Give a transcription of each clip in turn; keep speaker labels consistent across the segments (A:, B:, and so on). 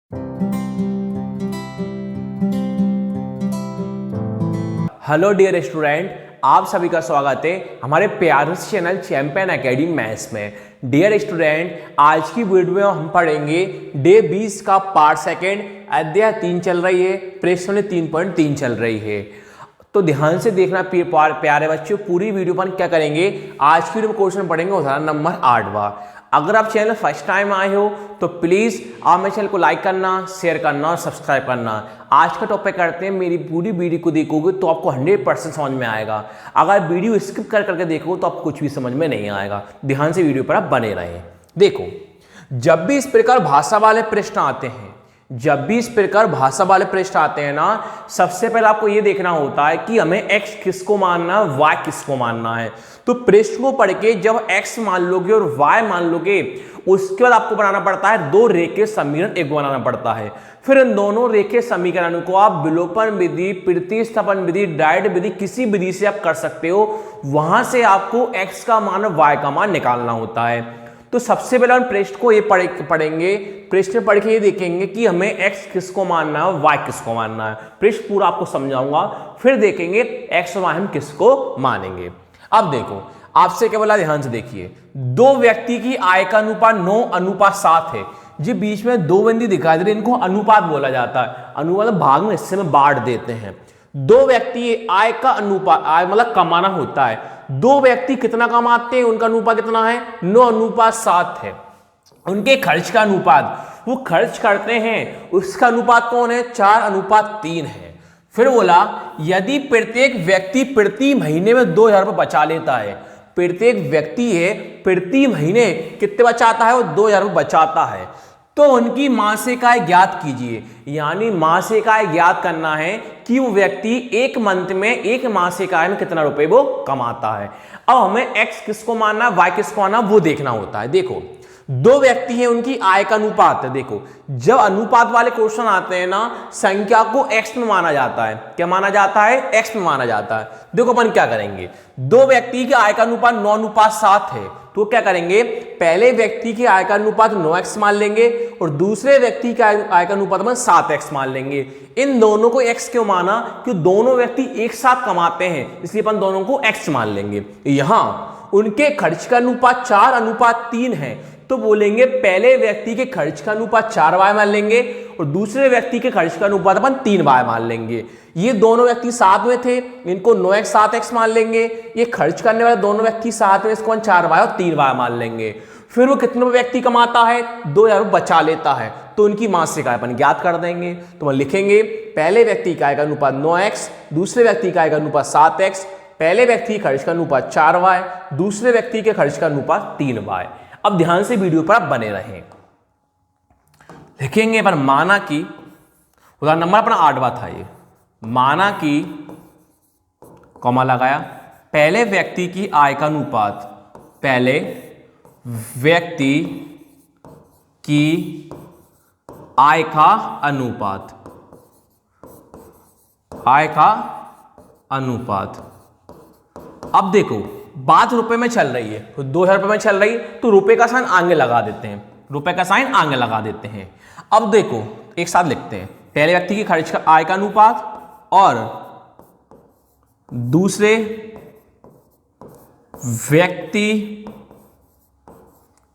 A: Hello dear student, आप सभी का स्वागत है हमारे प्यारे से चैनल चैंपियन एकेडमी मैथ्स में। डियर स्टूडेंट, आज की वीडियो में हम पढ़ेंगे डे 20 का पार्ट सेकंड, अध्याय 3 चल रही है, प्रश्न 3.3 चल रही है। तो ध्यान से देखना प्यारे बच्चों, पूरी वीडियो पर क्या करेंगे, आज की वीडियो में क्वेश्चन पढ़ेंगे उदाहरण नंबर 8वां। अगर आप चैनल फर्स्ट टाइम आए हो तो प्लीज आप मेरे चैनल को लाइक करना, शेयर करना और सब्सक्राइब करना। आज का टॉपिक करते हैं, मेरी पूरी वीडियो को देखोगे तो आपको 100% समझ में आएगा। अगर वीडियो स्किप करके देखोगे तो आपको कुछ भी समझ में नहीं आएगा। ध्यान से वीडियो पर आप बने रहें। देखो, जब भी इस प्रकार भाषा वाले प्रश्न आते हैं, ना, सबसे पहले आपको यह देखना होता है कि हमें x किसको मानना है, y किसको मानना है। तो प्रश्न को पढ़ के जब x मान लोगे और y मान लोगे, उसके बाद आपको बनाना पड़ता है दो रेखीय समीकरण एक बनाना पड़ता है। फिर इन दोनों रेखीय समीकरण को आप विलोपन विधि, प्रतिस्थापन विधि, डायरेक्ट विधि, किसी विधि से आप कर सकते हो। वहां से आपको x का मान और y का मान निकालना होता है। तो सबसे पहले हम प्रश्न को ये पढ़ेंगे, प्रश्न पढ़ के ये देखेंगे कि हमें x किसको मानना है और y किसको मानना है। प्रश्न पूरा आपको समझाऊंगा, फिर देखेंगे x और y हम किसको मानेंगे। अब देखो, आपसे क्या बोला, ध्यान से देखिए। दो व्यक्ति की आय का अनुपात 9:7 है। जी बीच में दो बिंदु दिखाई दे रहे, इनको अनुपात बोला जाता है। अनुपात भाग में हिस्से में बांट देते हैं। दो व्यक्ति आय का अनुपात, आय मतलब कमाना होता है। दो व्यक्ति कितना कमाते हैं, उनका अनुपात कितना है, 9:7 है। उनके खर्च का अनुपात, वो खर्च करते हैं, उसका अनुपात कौन है, 4:3 है। फिर बोला, यदि प्रत्येक व्यक्ति प्रति महीने में 2,000 रुपये बचा लेता है, प्रत्येक व्यक्ति है प्रति महीने कितने बचाता है, वो 2,000 रुपये बचाता है, तो उनकी मासिक आय ज्ञात कीजिए। यानी मासिक आय ज्ञात करना है कि वो व्यक्ति एक मंथ में, एक मासिक आय में कितना रुपए वो कमाता है। अब हमें x किसको मानना है, y किसको मानना, वो देखना होता है। देखो, दो व्यक्ति हैं, उनकी आय का अनुपात है। देखो, जब अनुपात वाले क्वेश्चन आते हैं ना, संख्या को x में माना जाता है। क्या माना जाता है, x में माना जाता है। देखो अपन क्या करेंगे, दो व्यक्ति की आय का अनुपात 9:7 है, तो क्या करेंगे, पहले व्यक्ति की आय का अनुपात 9x मान लेंगे और दूसरे व्यक्ति का आय का अनुपात 7x मान लेंगे। इन दोनों को x क्यों माना, क्योंकि दोनों व्यक्ति एक साथ कमाते हैं, इसलिए अपन दोनों को x मान लेंगे। यहां उनके खर्च का अनुपात 4:3 है, तो बोलेंगे पहले व्यक्ति के खर्च का अनुपात 4y मान लेंगे और दूसरे व्यक्ति के खर्च का अनुपात अपन 3y मान लेंगे। ये दोनों व्यक्ति साथ में थे, इनको 9x 7x मान लेंगे। ये खर्च करने वाले दोनों व्यक्ति साथ में, इसको 4y और 3y मान लेंगे। फिर वो कितने व्यक्ति कमाता है, 2,000 बचा लेता है, तो उनकी मासिक आय अपन ज्ञात कर देंगे। तो हम लिखेंगे पहले व्यक्ति का आय का अनुपात 9x, दूसरे व्यक्ति का आय का अनुपात 7x, पहले व्यक्ति के खर्च का अनुपात 4y, दूसरे व्यक्ति के खर्च का अनुपात 3y। अब ध्यान से वीडियो पर आप बने रहें। लिखेंगे पर माना कि, उदाहरण नंबर अपना 8वां था ये, माना कि कॉमा लगाया, पहले व्यक्ति की आय का अनुपात, पहले व्यक्ति की आय का अनुपात, आय का अनुपात। अब देखो, बात रुपए में चल रही है, तो 2,000 रुपए में चल रही है, तो रुपए का साइन आगे लगा देते हैं, रुपए का साइन आगे लगा देते हैं। अब देखो, एक साथ लिखते हैं, पहले व्यक्ति की खर्च का आय का अनुपात और दूसरे व्यक्ति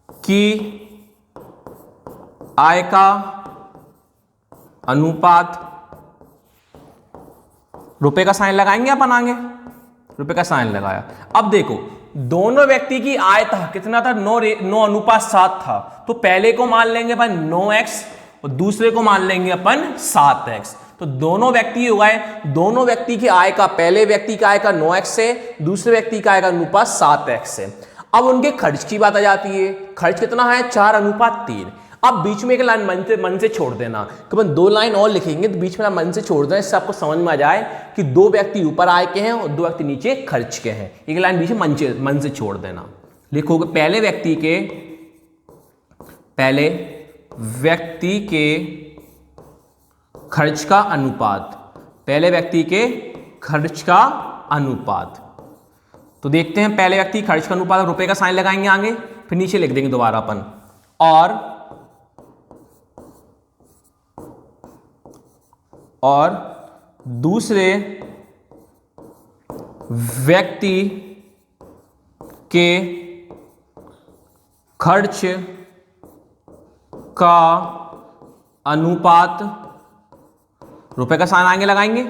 A: की आय का अनुपात, रुपए का साइन लगाएंगे अपन आगे, रुपए का साइन लगाया। अब देखो, दोनों व्यक्ति की आय था कितना था, 9:7 था, तो पहले को मान लेंगे अपन 9x और दूसरे को मान लेंगे अपन 7x। तो दोनों व्यक्ति हो गए, दोनों व्यक्ति की आय का, पहले व्यक्ति का आय का 9x है, दूसरे व्यक्ति का आय का अनुपात 7x है। अब उनके खर्च की बात आ जाती है, खर्च कितना है, 4:3। अब बीच में एक लाइन मन से छोड़ देना, तो अपन 2 लाइन और लिखेंगे, तो बीच में मन से छोड़ देना, इससे आपको समझ में आ जाए कि दो व्यक्ति ऊपर आय के हैं और दो व्यक्ति नीचे खर्च के हैं। एक लाइन बीच में मन से छोड़ देना। लिखोगे पहले व्यक्ति के खर्च का अनुपात, पहले व्यक्ति के खर्च का अनुपात। तो देखते हैं, पहले व्यक्ति खर्च का अनुपात, रुपए का साइन लगाएंगे आगे, फिर नीचे लिख देंगे दोबारा अपन, और और दूसरे व्यक्ति के खर्च का अनुपात, रुपए का साइन आगे लगाएंगे।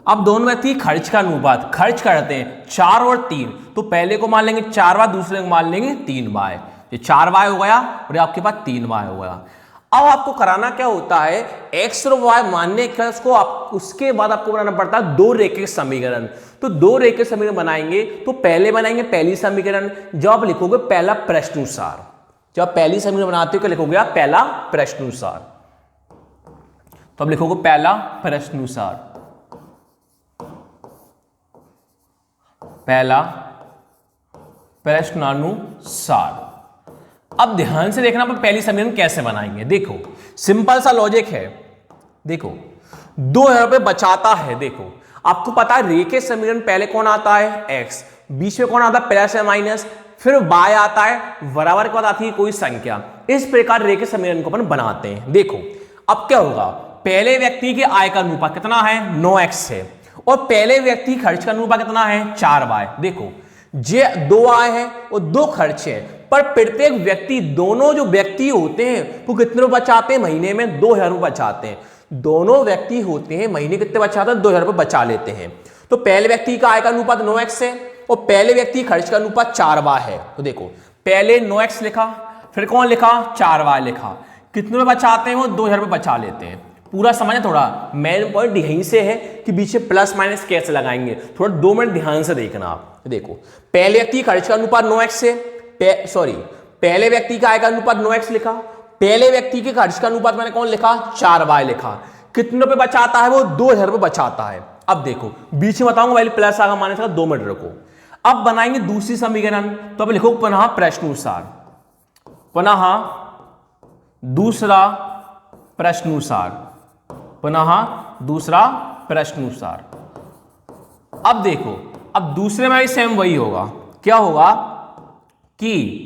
A: अब दोनों व्यक्ति खर्च का अनुपात, खर्च करते हैं 4 और 3, तो पहले को मान लेंगे 4y, दूसरे को मान लेंगे 3y। ये 4y हो गया और ये आपके पास 3y हो गया। अब आपको कराना क्या होता है, x और y मानने के उसको आप उसके बाद आपको बनाना पड़ता है दो रेखिक समीकरण। तो दो रेखिक समीकरण बनाएंगे तो पहले बनाएंगे पहली समीकरण, जब आप लिखोगे पहला प्रश्नानुसार, जब आप पहली समीकरण बनाते हो क्या लिखोगे आप, पहला प्रश्नानुसार। तो अब लिखोगे पहला प्रश्नानुसार, पहला प्रश्नानुसार। अब ध्यान से देखना पहली समीकरण कैसे बनाएंगे। देखो सिंपल सा लॉजिक है। देखो 2000 रुपए बचाता है। देखो आपको पता है रेखिक समीकरण पहले कौन आता है, x, बीच में कौन आता है, प्लस या माइनस, फिर y आता है, बराबर के बाद आती है कोई संख्या। इस प्रकार रेखिक समीकरण को अपन बनाते हैं। देखो अब क्या होगा, पहले व्यक्ति के आय का अनुपात कितना है, 9x है, और पहले व्यक्ति खर्च का अनुपात कितना है, 4y। देखो जे 2 आय है और 2 खर्च है, पर प्रत्येक व्यक्ति, दोनों जो व्यक्ति होते हैं वो कितने रुपए बचाते हैं, महीने में 2000 रुपए बचाते हैं। दोनों व्यक्ति होते हैं महीने कितने बचाते हैं, 2000 रुपए बचा लेते हैं। तो पहले व्यक्ति का आय का अनुपात 9x है और पहले व्यक्ति खर्च का अनुपात 4y है। तो देखो पहले 9x लिखा, फिर कौन लिखा, 4y लिखा, कितने रुपए बचाते हैं वो, 2000 रुपए बचा लेते हैं। पूरा समझे, थोड़ा मेन पॉइंट यहीं से है कि बीच में प्लस माइनस कैसे लगाएंगे, थोड़ा 2 मिनट ध्यान से देखना आप। देखो पहले व्यक्ति खर्च का अनुपात 9x है, पहले व्यक्ति का आय का अनुपात 9x लिखा, पहले व्यक्ति के खर्च का अनुपात मैंने कौन लिखा, 4y लिखा, कितने रुपए बचाता है वो, 2000 रुपए बचाता है। अब देखो बीच में बताऊंगा पहले प्लस आगा माइनस का, 2 मिनट रखो। अब बनाएंगे दूसरी समीकरण, तो अब लिखो पुनः प्रश्नानुसार, पुनः दूसरा प्रश्नानुसार, पुनः दूसरा प्रश्नानुसार। अब देखो अब दूसरे में भी सेम वही होगा, क्या होगा कि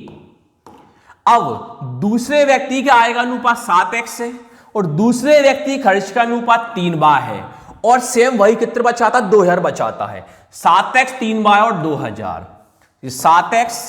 A: अब दूसरे व्यक्ति के आय का अनुपात 7x है और दूसरे व्यक्ति खर्च का अनुपात 3y है, और सेम वही कितने बचाता है, 2000 बचाता है। 7x 3y और 2000, ये 7x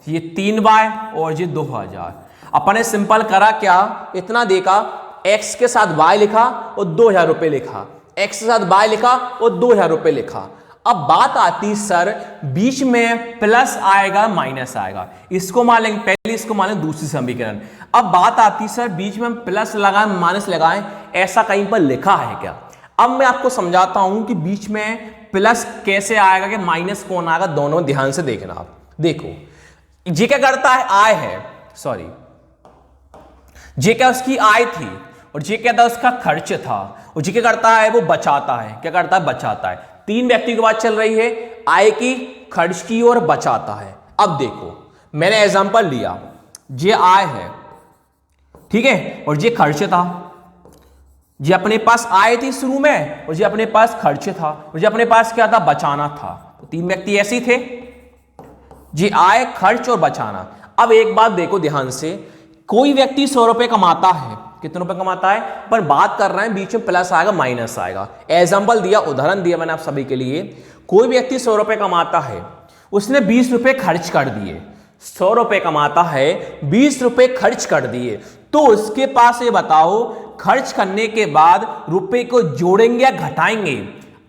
A: ये 3y और ये 2000। अपने सिंपल करा क्या, इतना देखा, x के साथ y लिखा और 2000 रुपए लिखा, x के साथ y लिखा और 2000 रुपए लिखा। अब बात आती सर बीच में प्लस आएगा माइनस आएगा, इसको मान लेंगे पहले, इसको मान लेंगे दूसरी समीकरण। अब बात आती सर बीच में हम प्लस लगाएं माइनस लगाएं, ऐसा कहीं पर लिखा है क्या। अब मैं आपको समझाता हूं कि बीच में प्लस कैसे आएगा कि माइनस कौन आएगा, दोनों ध्यान से देखना आप। देखो ये क्या करता है, आय है, सॉरी ये क्या उसकी आय थी, और ये क्या था उसका खर्च था, और ये क्या करता है वो बचाता है, क्या करता है बचाता है। 3 व्यक्ति की बात चल रही है, आय की, खर्च की और बचाता है। अब देखो मैंने एग्जांपल लिया, ये आय है ठीक है, और ये खर्च था, ये अपने पास आय थी शुरू में और ये अपने पास खर्च था, और ये अपने पास क्या था, बचाना था। तो 3 व्यक्ति ऐसे ही थे, ये आय, खर्च और बचाना। अब एक बात देखो ध्यान से, कोई व्यक्ति 100 रुपए कमाता है, कितने रुपए कमाता है, पर बात कर रहे हैं बीच में प्लस आएगा माइनस आएगा। एग्जांपल दिया, उदाहरण दिया मैंने आप सभी के लिए, कोई व्यक्ति 100 रुपए कमाता है, उसने 20 रुपए खर्च कर दिए, 100 रुपए कमाता है, 20 रुपए खर्च कर दिए, तो उसके पास ये बताओ खर्च करने के बाद रुपए को जोड़ेंगे या घटाएंगे।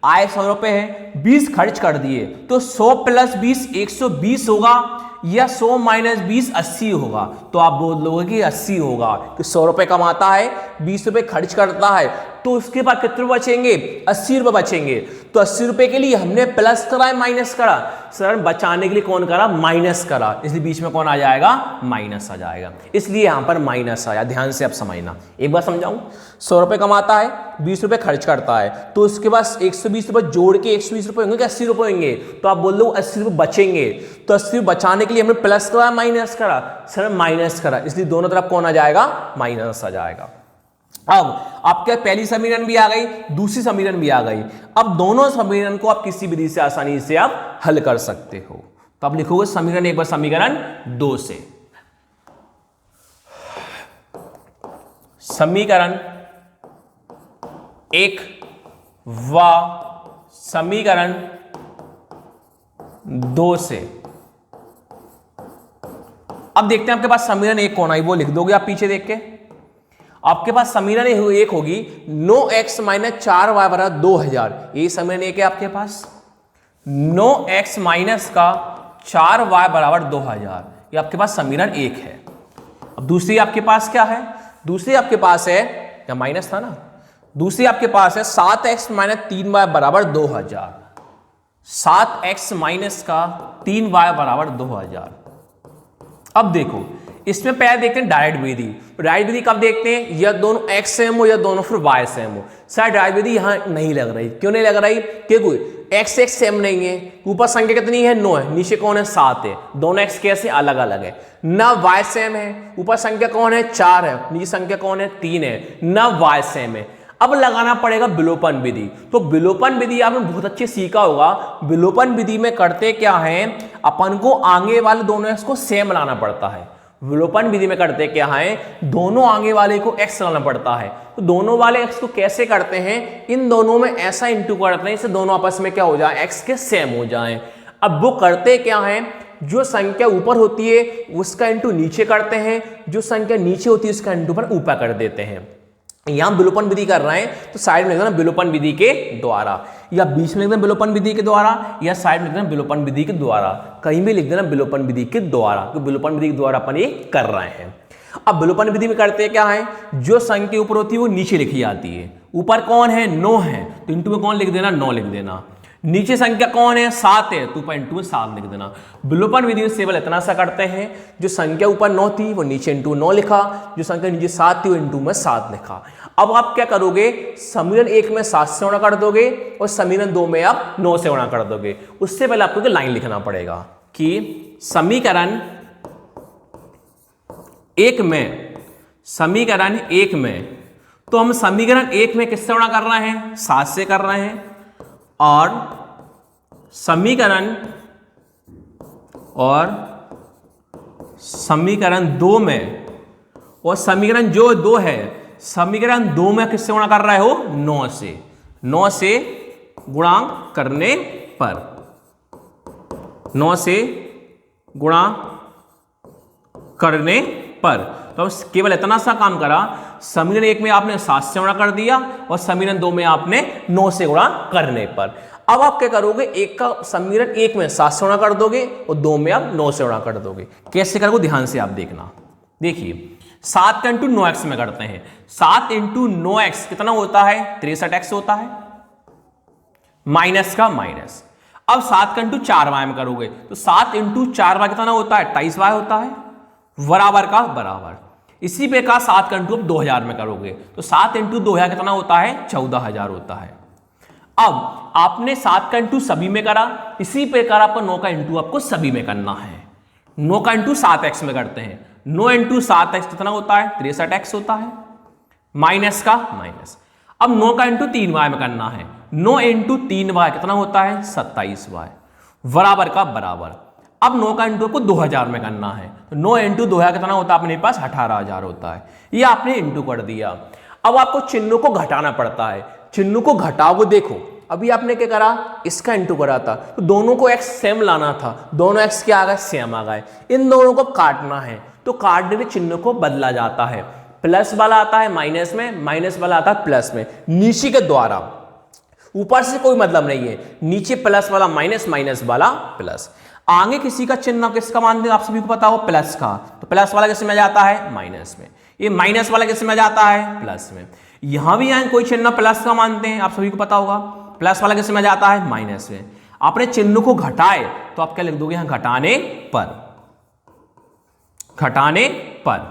A: आय 100 रुपए है, 20 खर्च कर दिए, तो 100 प्लस 20 120 होगा, या 100 माइनस 20 80 होगा। तो आप बोल लोगे कि 80 होगा कि 100 रुपए कमाता है, 20 रुपए खर्च करता है, तो उसके बाद कितने बचेंगे, 80 रुपए बचेंगे। तो 80 रुपए के लिए हमने प्लस करा है माइनस करा, सर बचाने के लिए कौन करा, माइनस करा, इसलिए बीच में कौन आ जाएगा, माइनस आ जाएगा, इसलिए यहां पर माइनस आया। ध्यान से आप समझना, एक बार समझाऊं, 100 रुपए कमाता है, 20 रुपए खर्च करता है, तो उसके पास 120 रुपए जोड़ के 120 रुपए होंगे कि 80 रुपए होंगे, तो आप बोल लो 80 रुपए बचेंगे। तो 80 रुपए बचाने के लिए हमने प्लस करा माइनस करा, सर माइनस करा, इसलिए दोनों तरफ कौन आ जाएगा, माइनस आ जाएगा। अब आपके पहली समीकरण भी आ गई, दूसरी समीकरण भी आ गई। अब दोनों समीकरण को आप किसी विधि से आसानी से आप हल कर सकते हो। तो आप लिखोगे समीकरण, एक बार समीकरण 2 से, समीकरण एक व समीकरण 2 से। अब देखते हैं आपके पास समीकरण 1 कौन आई, वो लिख दोगे आप पीछे देख के। आपके पास समीकरण 1 होगी 9x माइनस 4y बराबर 2000, ये समीकरण 1 है आपके पास। 9x माइनस का 4y बराबर 2000, ये आपके पास समीकरण 1 है। अब दूसरी आपके पास क्या है, दूसरी आपके पास है, क्या माइनस था ना, दूसरी आपके पास है 7x माइनस 3y बराबर 2000। 7x माइनस का 3y बराबर 2000। अब देखो इसमें पहले देखते हैं डायरेक्ट विधि। डायरेक्ट विधि कब देखते हैं, या दोनों x सेम हो या दोनों फिर y सेम हो। शायद डायरेक्ट विधि यहां नहीं लग रही, क्यों नहीं लग रही, क्योंकि x x सेम नहीं है, ऊपर संख्या कितनी है 9 है, नीचे कौन है 7 है, दोनों x कैसे अलग अलग है। न y सेम है, ऊपर संख्या कौन है 4 है, नीचे संख्या कौन है 3 है, न y सेम है। अब लगाना पड़ेगा विलोपन विधि। तो विलोपन विधि आपने बहुत अच्छे सीखा होगा। विलोपन विधि में करते क्या है, अपन को आगे वाले दोनों x को सेम लाना पड़ता है। विलोपन विधि में करते क्या है, दोनों आगे वाले को x लाना पड़ता है। तो दोनों वाले x को कैसे करते हैं, इन दोनों में ऐसा इंटू करते हैं इससे दोनों आपस में क्या हो जाए, x के सेम हो जाए। अब वो करते क्या है, जो संख्या ऊपर होती है उसका इंटू नीचे करते हैं, जो संख्या नीचे होती है उसका इंटू पर ऊपर कर देते हैं। यहां विलोपन विधि कर रहे हैं तो साइड में लिख देना विलोपन विधि के द्वारा, या बीच में लिख देना विलोपन विधि के द्वारा, या साइड में लिख देना विलोपन विधि के द्वारा, कहीं भी लिख देना विलोपन विधि के द्वारा, तो विलोपन विधि के द्वारा अपन ये कर रहे हैं। अब विलोपन विधि में करते क्या है, जो संख्या ऊपर होती है वो नीचे लिखी जाती है। ऊपर कौन है 9 है तो इंटू में कौन लिख देना 9 लिख देना, नीचे संख्या कौन है 7 है तो ऊपर इंटू में 7 लिख देना। विलोपन विधि में केवल इतना सा करते हैं, जो संख्या ऊपर 9 थी वो नीचे इंटू 9 लिखा, जो संख्या नीचे 7 थी वो इंटू में 7 लिखा। अब आप क्या करोगे, समीकरण 1 में 7 से गुणा कर दोगे और समीकरण 2 में आप 9 से गुणा कर दोगे। उससे पहले आपको लाइन लिखना पड़ेगा कि समीकरण 1 में, समीकरण 1 में, तो हम समीकरण 1 में किससे गुणा कर रहे हैं 7 से कर रहे हैं, और समीकरण 2 में, और समीकरण जो 2 है समीकरण 2 में किससे गुणा कर रहे हो 9 से, 9 से गुणा करने पर, 9 से गुणा करने पर। तो केवल इतना सा काम करा, समीकरण 1 में आपने 7 से गुणा कर दिया और समीकरण 2 में आपने 9 से गुणा करने पर। अब आप क्या करोगे, एक का समीकरण 1 में 7 से गुणा कर दोगे और 2 में आप 9 से गुणा कर दोगे। कैसे करोगे ध्यान से आप देखना। देखिए 7 का इंटू 9x में करते हैं, 7 इंटू 9x कितना होता है 63x होता है, माइनस का माइनस। अब 7 का इंटू 4y में करोगे तो 7 इंटू 4y कितना होता है 28y होता है, बराबर का बराबर। इसी प्रकार 7 का इंटू 2000 में करोगे तो 7 इंटू 2000 कितना होता है 14000 होता है। अब आपने 7 का इंटू सभी में करा, इसी प्रकार आपका 9 का इंटू आपको सभी में करना है। 9 का इंटू 7x में करते हैं, 9 इंटू 7x कितना होता है 63x होता है, माइनस का माइनस। अब 9 का इंटू 3y में करना है, 9 इंटू 3y कितना होता है 27y, बराबर का बराबर। अब 9 का इंटू को 2000 में करना है तो 9 इंटू 2000 कितना होता है अपने पास 18000 होता है, ये आपने इंटू कर दिया। अब आपको चिन्हों को घटाना पड़ता है, चिन्हों को घटाओगे। देखो अभी आपने क्या करा, इसका इंटू करा था तो दोनों को x सेम लाना था, दोनों x क्या आ गए सेम आ गए। इन दोनों को काटना है तो काटने के चिन्ह को बदला जाता है, प्लस वाला आता है माइनस में, माइनस वाला आता है प्लस में, नीचे के द्वारा। ऊपर से कोई मतलब नहीं है, नीचे प्लस वाला माइनस, माइनस वाला प्लस। आगे किसी का चिन्ह किसका मानते हैं आप सभी को पता हो प्लस का, तो प्लस वाला किस में जाता है माइनस में, ये माइनस वाला किस में जाता है प्लस में। यहां भी यहाँ कोई चिन्ह प्लस का मानते हैं आप सभी को पता होगा, प्लस वाला किस में जाता है माइनस में। आपने चिन्ह को घटाए तो आप क्या लिख दोगे यहां घटाने पर, घटाने पर।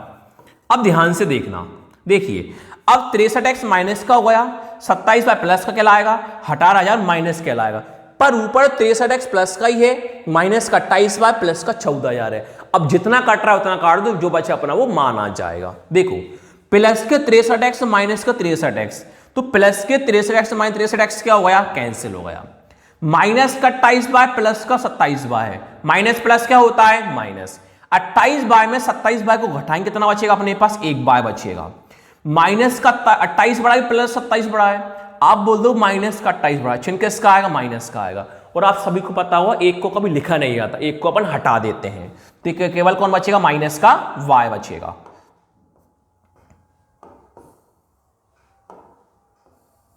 A: अब ध्यान से देखना, देखिए अब 63x माइनस का हो गया, 27y प्लस का कहलाएगा, 18000 माइनस कहलाएगा, पर ऊपर 63x प्लस का ही है, माइनस का 28y प्लस का 14000 है। अब जितना कट रहा है उतना काट दो, जो बचा अपना वो मान आ जाएगा। देखो प्लस के 63x माइनस का 63x, तो प्लस के 63x माइनस 63x क्या हो गया कैंसिल हो गया। माइनस का 28y प्लस का 27y है, माइनस प्लस क्या होता है माइनस। 28y में 27y को घटाएंगे कितना बचेगा अपने पास 1y बचेगा। माइनस का 28 बड़ा है प्लस 27 बड़ा है, आप बोल दो माइनस का 28 बड़ा, चिन्ह किसका आएगा, माइनस का आएगा। और आप सभी को पता हुआ एक को कभी लिखा नहीं जाता, एक को अपन हटा देते हैं, तो केवल कौन बचेगा, माइनस का y बचेगा।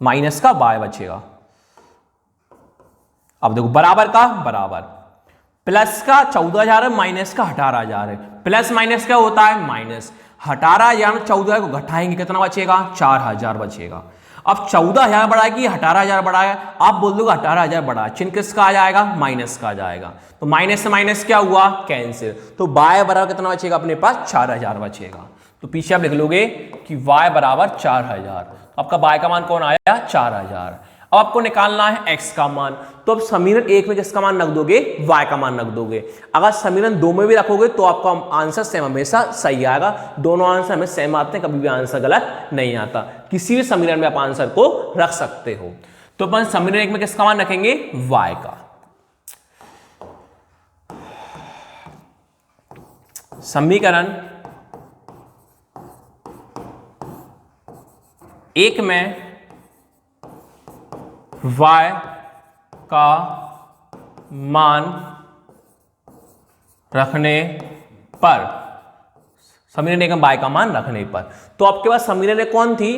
A: माइनस का y बचेगा। अब देखो बराबर का बराबर, प्लस का 14,000 है, माइनस का 18,000 है। प्लस माइनस क्या होता है, माइनस। 18,000 14 को घटाएंगे कितना बचेगा, 4,000 बचेगा। अब 14,000 बड़ा है कि 18,000 बड़ा है, आप बोल दोगे 18,000 बड़ा है, चिन्ह किसका आ जाएगा, माइनस का आ जाएगा। तो माइनस से माइनस क्या हुआ, कैंसिल। तो y बराबर कितना बचेगा अपने पास, 4,000 बचेगा। तो पीछे आप लिख लोगे कि y बराबर 4,000। आपका y का मान कौन आया, 4,000। अब आपको निकालना है x का मान। तो अब समीकरण 1 में किसका मान रख दोगे, y का मान रख दोगे। अगर समीकरण 2 में भी रखोगे तो आपका आंसर सेम हमेशा सही आएगा। दोनों आंसर हमें सेम आते हैं, कभी भी आंसर गलत नहीं आता। किसी भी समीकरण में आप आंसर को रख सकते हो। तो अपन समीकरण 1 में किसका मान रखेंगे, y का। समीकरण 1 में y का मान रखने पर, समीकरण 1 में y का मान रखने पर, तो आपके पास समीकरण कौन थी,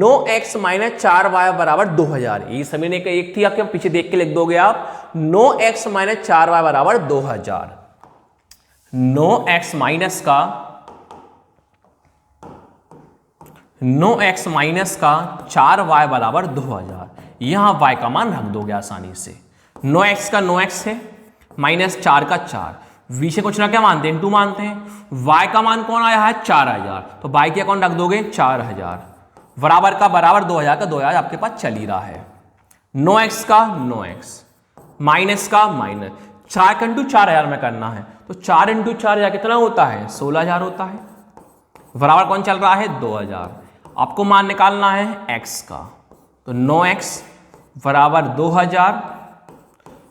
A: 9x माइनस 4y बराबर 2000। ये समीकरण एक थी, आपके पीछे देख के लिख दोगे आप, 9x माइनस 4y बराबर 2000। 9x माइनस का 4y बराबर 2000। यहां y का मान रख दोगे आसानी से। 9x का 9x है, माइनस 4 का 4, v से कुछ ना क्या मानते हैं, इंटू मानते हैं। y का मान कौन आया है, 4000, तो y के अकाउंट रख दोगे 4000, बराबर का बराबर 2000 का 2000 आपके पास चल ही रहा है। 9x का 9x, माइनस का माइनस, 4 का इंटू 4000 में करना है, तो 4 इंटू 4000 कितना होता है, 16,000 होता है। बराबर कौन चल रहा है, 2000। आपको मान निकालना है x का, तो 9x बराबर 2000।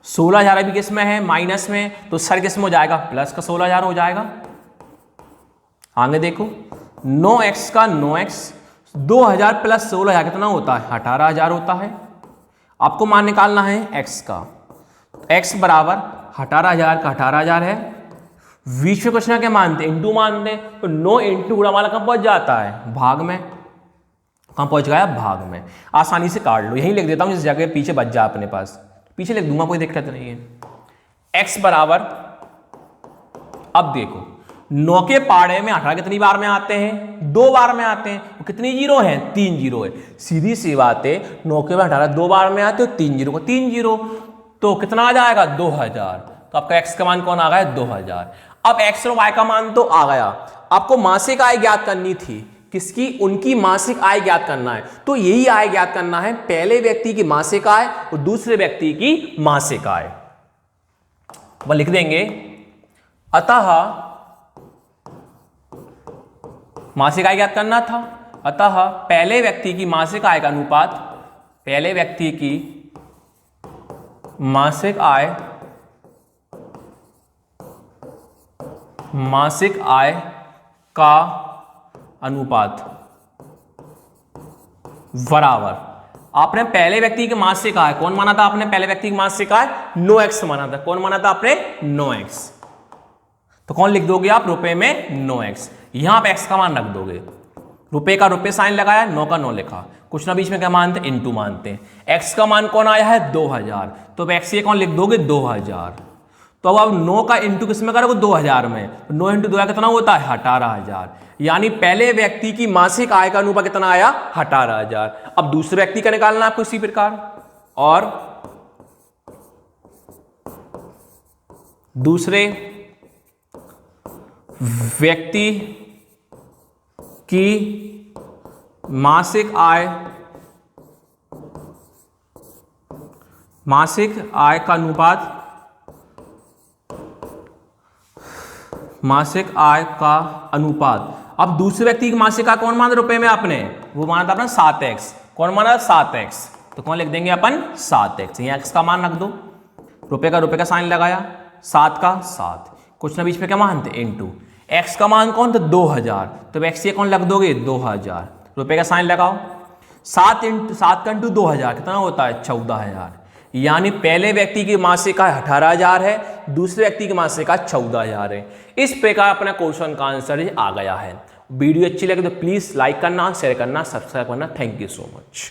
A: 16,000 अभी किस में है, माइनस में, तो सर किस में हो जाएगा, प्लस का 16,000 हो जाएगा। आगे देखो, 9x का 9x, 2000 प्लस 16,000 कितना होता है, 18,000 होता है। आपको मान निकालना है x का, x बराबर 18,000 का 18,000 है। बीच में कुछ ना क्या मानते, इंटू मानते हैं, तो 9 इंटू गुणा वाला कहाँ पहुंच जाता है, भाग में। कहाँ पहुंच गया, भाग में। आसानी से काट लो, यहीं लिख देता हूं जिस जगह पीछे बच जाए अपने पास, पीछे लिख दूंगा, कोई दिक्कत नहीं है। x बराबर, अब देखो 9 के पाड़े में 18 कितनी बार में आते हैं, 2 बार में आते हैं। तो कितनी जीरो है, 3 जीरो है। सीधी सी बात है, 9 के बाद 18 2 बार में आते हो, 3 जीरो को 3 जीरो, तो कितना आ जाएगा, 2000। तो आपका x का मान कौन आ गया, 2000। अब x और y का मान तो आ गया, आपको मासिक आय ज्ञात करनी थी। किसकी, उनकी मासिक आय ज्ञात करना है। तो यही आय ज्ञात करना है, पहले व्यक्ति की मासिक आय और दूसरे व्यक्ति की मासिक आय। वह लिख देंगे, अतः मासिक आय ज्ञात करना था, अतः पहले व्यक्ति की मासिक आय का अनुपात, पहले व्यक्ति की मासिक आय का अनुपात बराबर, आपने पहले व्यक्ति की मासिक आय कौन माना था, आपने पहले व्यक्ति की मासिक आय 9x माना था। कौन माना था आपने, 9x। तो कौन लिख दोगे आप, रुपए में 9x। यहां पे x का मान रख दोगे, रुपए का रुपए साइन लगाया, 9 का 9 लिखा, कुछ ना बीच में क्या मानते हैं, इनटू मानते हैं। x का मान कौन आया है, 2000, तो x ये कौन लिख दोगे, 2000। तो अब 9 का इंटू किस में करोगे, 2000 में, 9 इंटू 2000 कितना होता है, 18,000। यानी पहले व्यक्ति की मासिक आय का अनुपात कितना आया, 18,000। अब दूसरे व्यक्ति का निकालना आपको इसी प्रकार, और दूसरे व्यक्ति की मासिक आय का अनुपात, मासिक आय का अनुपात। अब दूसरे व्यक्ति की मासिक आय कौन माना रुपए में, आपने वो माना था अपना 7x। कौन माना, 7x, तो कौन लिख देंगे अपन, 7x। यहाँ x का मान रख दो, रुपए का साइन लगाया, 7 का 7, कुछ ना बीच में क्या मानते, इनटू। x का मान कौन था, 2000, तो x ये कौन लग दोगे, 2000, रुपए का साइन लगाओ, 7 का इंटू 2000 कितना होता है 14,000। यानी पहले व्यक्ति की मासिक आय 18,000 है, दूसरे व्यक्ति की मासिक आय 14,000 है। इस प्रकार अपना क्वेश्चन का आंसर आ गया है। वीडियो अच्छी लगे तो प्लीज लाइक करना, शेयर करना, सब्सक्राइब करना। Thank you so much.